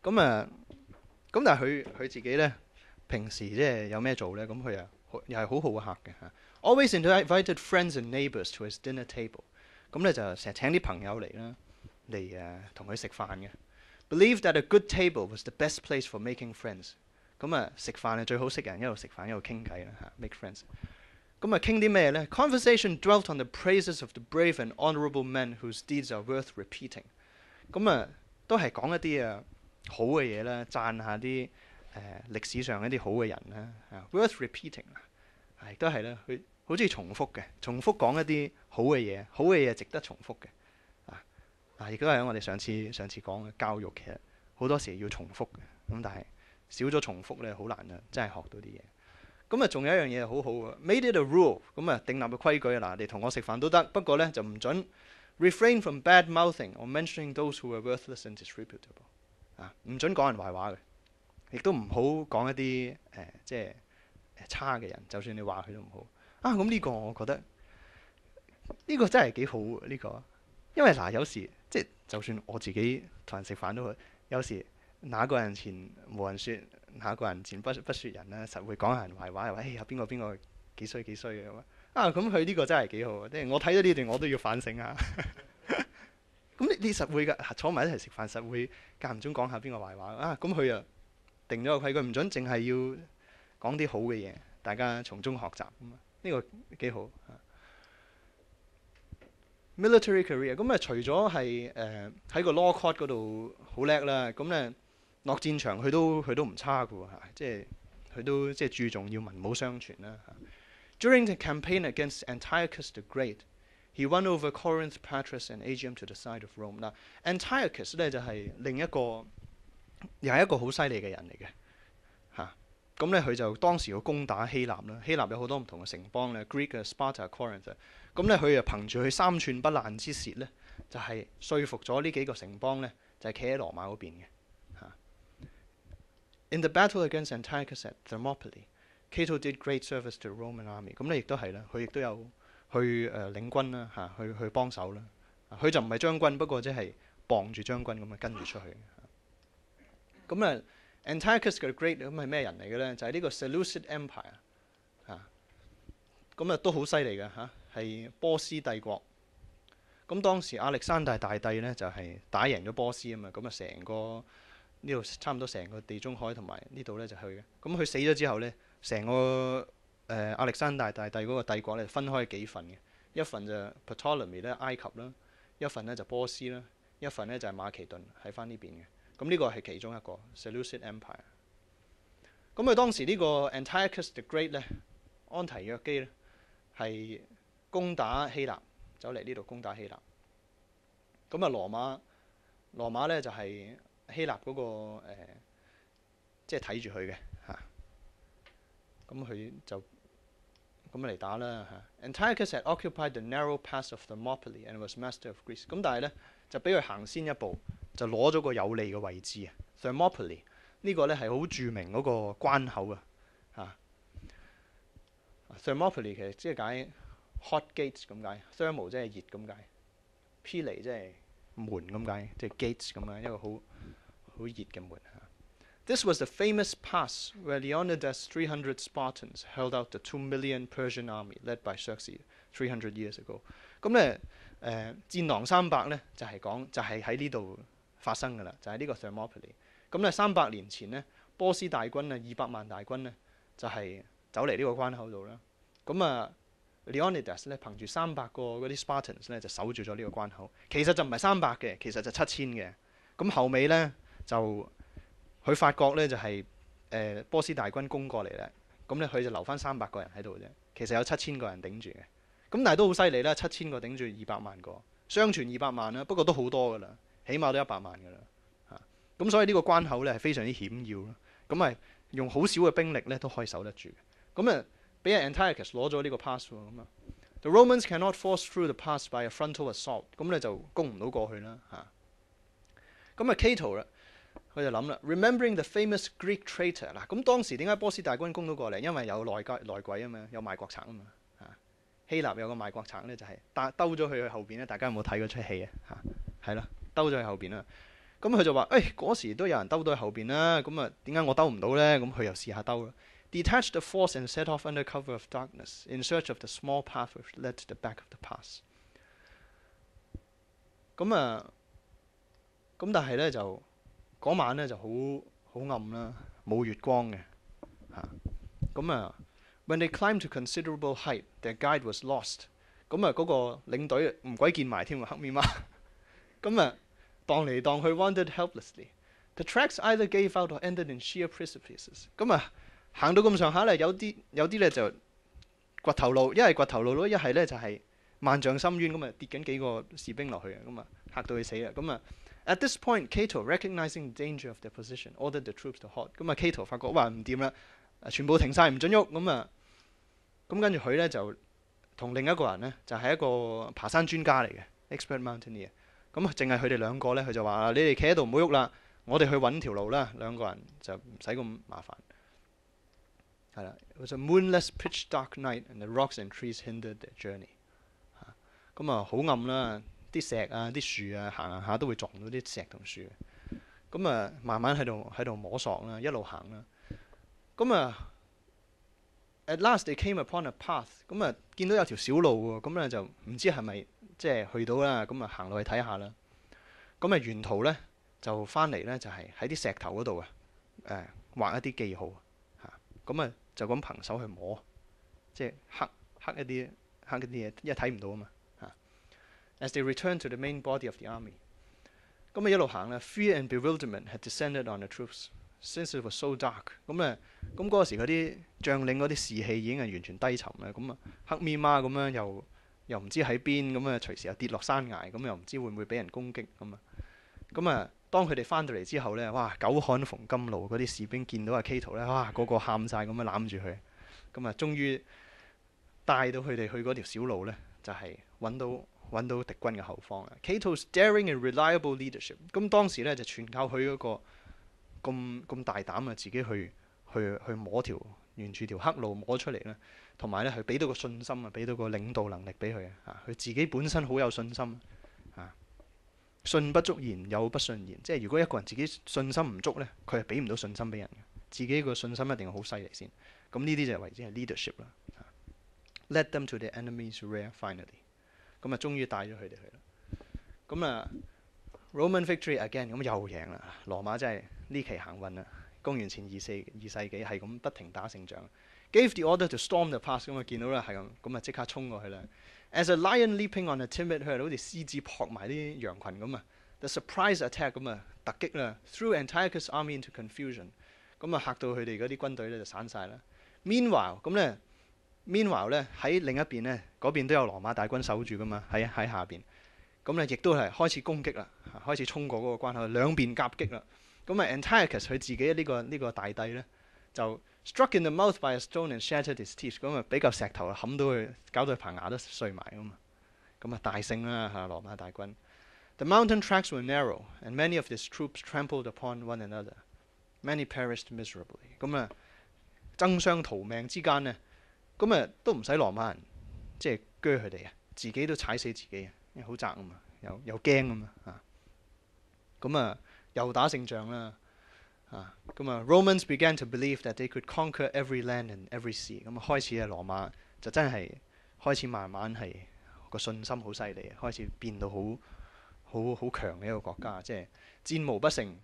咁但係佢自己咧，平時即係有咩做咧？咁佢又係好好客嘅嚇。Always invited friends and neighbours to his dinner table。咁咧就成日請啲朋友嚟啦，嚟同佢食飯嘅。Believed that a good table was the best place for making friends。食飯係最好識人，一路食飯一路傾偈啦嚇，make friends。傾啲咩咧 ？Conversation dwelt on the praises of the brave and honourable men whose deeds are worth repeating。都係講一啲好嘅嘢啦，讚下啲歷史上一啲好嘅人啦，worth repeating 亦都係啦，佢好中意重複嘅，重複講一啲好嘅嘢，好嘅嘢值得重複嘅亦都係我哋上次講嘅教育，其實好多時要重複嘅，但係少咗重複咧，好難真係學到啲嘢。仲有一樣嘢好好嘅 ，made it a rule， 訂立嘅規矩嗱，你同我食飯都得，不過咧就唔準 refrain from bad mouthing or mentioning those who are worthless and disreputable。唔準講人壞話嘅，亦都唔好講一啲即係差嘅人，就算你話佢都唔好。咁呢個我覺得呢個真係幾好喎，呢個，因為有時即係就算我自己同人食飯都好，有時那個人前無人説，那個人前不説人啦，實會講下人壞話，又話邊個邊個幾衰幾衰嘅咁咁佢呢個真係幾好，即係我睇咗呢段我都要反省下。咁你實會㗎，坐埋一齊食飯實會間唔中講下邊個壞話咁佢又定咗個規矩，唔準淨係要講啲好嘅嘢，大家從中學習呢個幾好。Military career 除咗係喺個 law court 嗰度好叻啦，咁咧落戰場佢都唔差㗎喎即係佢都即係注重要文武雙全啦During the campaign against Antiochus the Great，he won over Corinth, Patras and Aegium to the side of Rome。Antiochus 咧就係另一個，又係一個好犀利嘅人嚟嘅咁咧佢就當時要攻打希臘啦，希臘有好多唔同嘅城邦咧 ，Greek、Sparta、Corinth。咁咧佢就憑住佢三寸不爛之舌咧，就係說服咗呢幾個城邦咧，就係企喺羅馬嗰邊嘅In the battle against Antiochus at Thermopylae，Cato did great service to the Roman army。咁咧亦都係啦，佢亦都有去領軍啦去幫手啦。佢就唔係將軍，不過即係傍住將軍咁跟住出去。Antiochus the Great 咁係咩人嚟嘅咧？就係呢個 Seleucid Empire 都好犀利嘅係波斯帝國。當時亞歷山大大帝咧就係打贏咗波斯啊嘛，成個呢度差唔多成個地中海同埋呢度咧就去嘅。佢死咗之後咧，成個亞歷山大大帝嗰個帝國咧分開幾份嘅，一份就 Ptolemy 咧埃及啦，一份咧就波斯啦，一份咧就係馬其頓喺翻呢邊嘅。呢個係其中一個 Seleucid Empire。佢當時呢個 Antiochus the Great 咧，安提約基咧係攻打希臘，走嚟呢度攻打希臘。羅馬咧就係希臘嗰個即係睇住佢嘅佢就咁嚟打啦Antiochus had occupied the narrow pass of Thermopylae and was master of Greece。但係咧就俾佢行先一步，就攞咗個有利嘅位置Thermopylae 呢個咧係好著名嗰個關口Thermopylae 其實即係解 hot gates 咁解 ，thermal 即係熱咁解 ，pyle 即係門咁解，即係 gates 咁樣一個好熱嘅門This was the famous pass where Leonidas' 300 Spartans held out the 2 million Persian army led by Xerxes 300 years ago。戰狼300咧就係喺呢度發生㗎啦，就係呢個 Thermopylae。300年前咧，波斯大軍200萬大軍咧就係走嚟呢個關口度啦。Leonidas 咧憑住300個嗰啲 Spartans 咧就守住咗呢個關口。其實就唔係300嘅，其實就7000嘅。後尾咧就佢發覺咧就係波斯大軍攻過嚟咧，佢就留翻300個人喺度啫。其實有7000個人頂住嘅。但係都好犀利啦，7000個頂住200萬個，相傳200萬啦，不過都好多㗎啦，起碼都100萬㗎啦。所以呢個關口咧係非常之險要啦。用好少嘅兵力咧都可以守得住嘅。俾 Antiochus 攞咗呢個 pass 喎The Romans cannot force through the pass by a frontal assault。就攻唔到過去啦Cato 啦，佢就諗啦 ，Remembering the famous Greek traitor 嗱，當時點解波斯大軍攻到過嚟？因為有內鬼啊嘛，有賣國賊啊嘛希臘有個賣國賊咧就係兜咗佢去後邊咧，大家有冇睇嗰出戲係咯，兜咗去後邊啦。咁佢就話：嗰時都有人兜到喺後邊啦，咁啊點解我兜唔到呢？咁佢又試下兜啦。Detach the force and set off under cover of darkness in search of the small path which led to the back of the pass。咁但係呢，就嗰晚呢就好暗啦，冇月光嘅嚇。When they climbed to considerable height, their guide was lost。嗰個領隊唔鬼見埋添喎，黑面媽。蕩嚟蕩去 wandered helplessly。The tracks either gave out or ended in sheer precipices。行到咁上下咧，有啲咧就掘頭路，一係掘頭路咯，一係咧就係萬丈深淵跌緊幾個士兵落去啊，嚇到佢死啦。At this point, Cato, recognizing the danger of their position, ordered the troops to halt。Cato 發覺話唔掂啦，全部停晒唔准喐。跟住佢咧就同另一個人咧就係一個爬山專家嚟嘅 expert mountaineer。淨係佢哋兩個咧，佢就話：你哋企喺度唔好喐啦，我哋去揾條路啦。兩個人就唔使咁麻煩。係啦，It was a moonless, pitch dark night, and the rocks and trees hindered their journey。好暗啦，啲石啊、啲樹啊，行下都會撞到啲石同樹。慢慢喺度摸索啦，一路行啦。At last they came upon a path。見到有條小路喎，就唔知係咪即係去到啦。行落去睇下啦。沿途咧就翻嚟咧就係喺啲石頭嗰度畫一啲記號嚇。就咁憑手去摸，即係黑一啲嘢，一睇唔到啊嘛嚇。As they returned to the main body of the army， 一路行啦 ，fear and bewilderment had descended on the troops。Since it was so dark， 嗰時嗰啲將領嗰啲士氣已經係完全低沉啦。黑咪媽咁樣又唔知喺邊，隨時又跌落山崖，又唔知會唔會俾人攻擊當佢哋翻到嚟之後呢，哇！久旱逢甘露，嗰啲士兵見到阿 Cato 呢，哇！個個喊晒咁樣攬住佢。終於帶到佢哋去嗰條小路呢，就係揾到敵軍嘅後方啦。Cato's daring and reliable leadership， 當時呢就全靠佢嗰個咁大膽自己去摸沿住條黑路摸出嚟啦，同埋呢佢俾到個信心俾到個領導能力俾佢佢自己本身好有信心信不足言，有不信言。即係如果一個人自己信心唔足呢，佢係俾唔到信心俾人嘅。自己個信心一定要好犀利先。呢啲就為之係 leadership 啦。Led them to the enemy's rear finally。終於帶咗佢哋去啦。Roman victory again， 又贏啦。羅馬真係呢期行運啦。公元前2世紀係咁不停打勝仗。Gave the order to storm the pass， 見到啦係咁即刻衝過去啦。As a lion leaping on a timid herd， 好似獅子撲埋啲羊群咁The surprise attack 突擊啦 ，threw Antiochus' army into confusion。嚇到佢哋嗰啲軍隊咧就散晒啦。Meanwhile 咧喺另一邊呢，嗰邊都有羅馬大軍守住噶嘛，喺下邊。亦都係開始攻擊啦，開始衝過嗰個關口，兩邊夾擊啦。Antiochus 佢自己呢個大帝呢，就 struck in the mouth by a stone and shattered his teeth。俾嚿石頭冚到佢，搞到佢棚牙都碎埋大勝啦羅馬大軍。The mountain tracks were narrow, and many of his troops trampled upon one another. Many perished miserably。爭相逃命之間呢，都唔使羅馬人即係鋸佢哋自己都踩死自己因為好窄啊嘛，又驚又打勝仗啦Romans began to believe that they could conquer every land and every sea。開始羅馬就真係開始慢慢係個信心好犀利，開始變到好強嘅一個國家，即係戰無不勝。